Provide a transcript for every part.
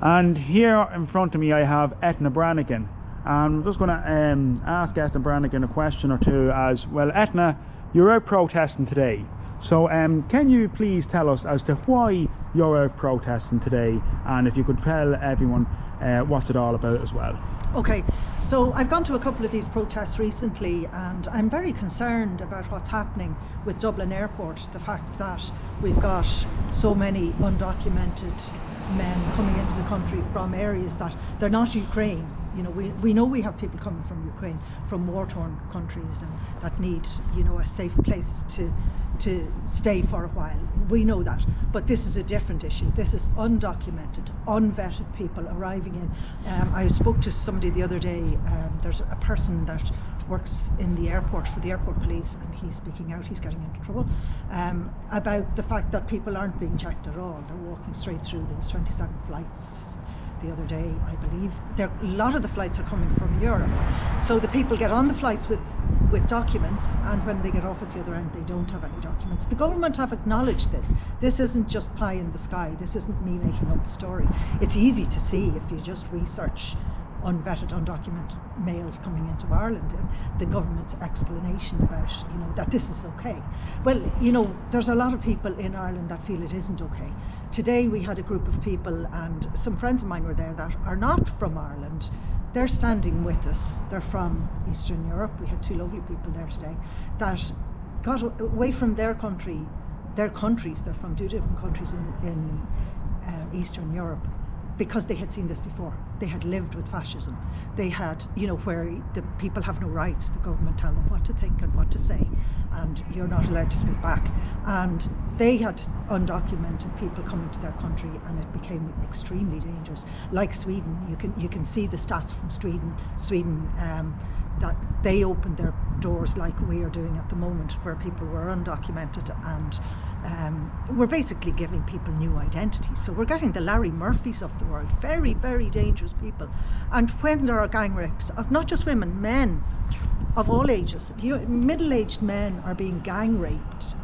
And here in front of me I have Etna Brannigan. I'm just going to ask Etna Brannigan a question or two as well. Etna, you're out protesting today. So can you please tell us as to why you're out protesting today, and if you could tell everyone what's it all about as well. Okay, so I've gone to a couple of these protests recently and I'm very concerned about what's happening with Dublin Airport. The fact that we've got so many undocumented men coming into the country from areas that they're not Ukraine. You know, we know we have people coming from Ukraine, from war-torn countries, and that need, you know, a safe place to stay for a while. We know that, but this is a different issue. This is undocumented, unvetted people arriving in. I spoke to somebody the other day. There's a person that works in the airport for the airport police, and he's speaking out. He's getting into trouble about the fact that people aren't being checked at all. They're walking straight through. There was 27 flights the other day, I believe. A lot of the flights are coming from Europe. So the people get on the flights with documents, and when they get off at the other end, they don't have any documents. The government have acknowledged this. This isn't just pie in the sky. This isn't me making up a story. It's easy to see if you just research unvetted, undocumented males coming into Ireland, and the government's explanation about, you know, that this is okay. Well, you know, there's a lot of people in Ireland that feel it isn't okay. Today we had a group of people, and some friends of mine were there that are not from Ireland. They're standing with us. They're from Eastern Europe. We had two lovely people there today that got away from their country, their countries. They're from two different countries in Eastern Europe, because they had seen this before. They had lived with fascism. They had, you know, where the people have no rights. The government tell them what to think and what to say, and you're not allowed to speak back. And they had undocumented people coming to their country, and it became extremely dangerous. Like Sweden, you can see the stats from Sweden that they opened their doors like we are doing at the moment, where people were undocumented, and we're basically giving people new identities. So we're getting the Larry Murphys of the world, very, very dangerous people. And when there are gang rapes of not just women, men of all ages, middle-aged men are being gang raped,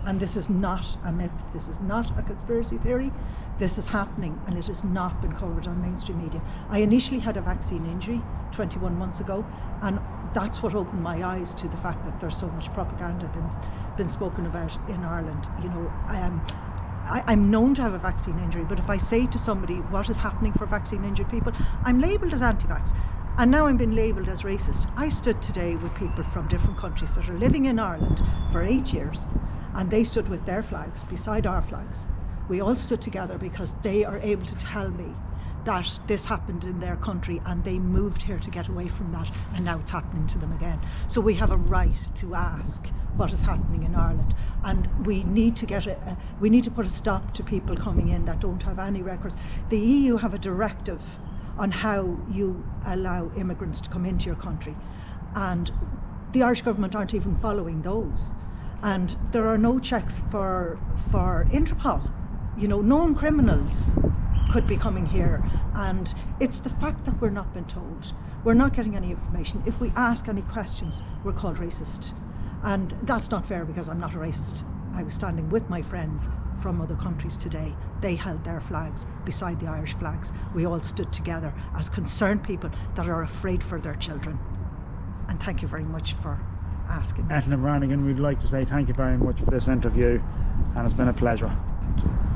and this is not a myth, this is not a conspiracy theory, this is happening, and it has not been covered on mainstream media. I initially had a vaccine injury 21 months ago, and that's what opened my eyes to the fact that there's so much propaganda been spoken about in Ireland. You know, I'm known to have a vaccine injury, but if I say to somebody what is happening for vaccine injured people, I'm labelled as anti-vax. And now I'm being labelled as racist. I stood today with people from different countries that are living in Ireland for 8 years, and they stood with their flags beside our flags. We all stood together because they are able to tell me that this happened in their country and they moved here to get away from that, and now it's happening to them again. So we have a right to ask what is happening in Ireland, and we need to we need to put a stop to people coming in that don't have any records. The EU have a directive on how you allow immigrants to come into your country, and the Irish government aren't even following those. And there are no checks for Interpol. You know, known criminals could be coming here, and it's the fact that we're not being told. We're not getting any information. If we ask any questions, we're called racist, and that's not fair, because I'm not a racist. I was standing with my friends from other countries today. They held their flags beside the Irish flags. We all stood together as concerned people that are afraid for their children. And thank you very much for asking me. Etna Brannigan, we'd like to say thank you very much for this interview, and it's been a pleasure. Thank you.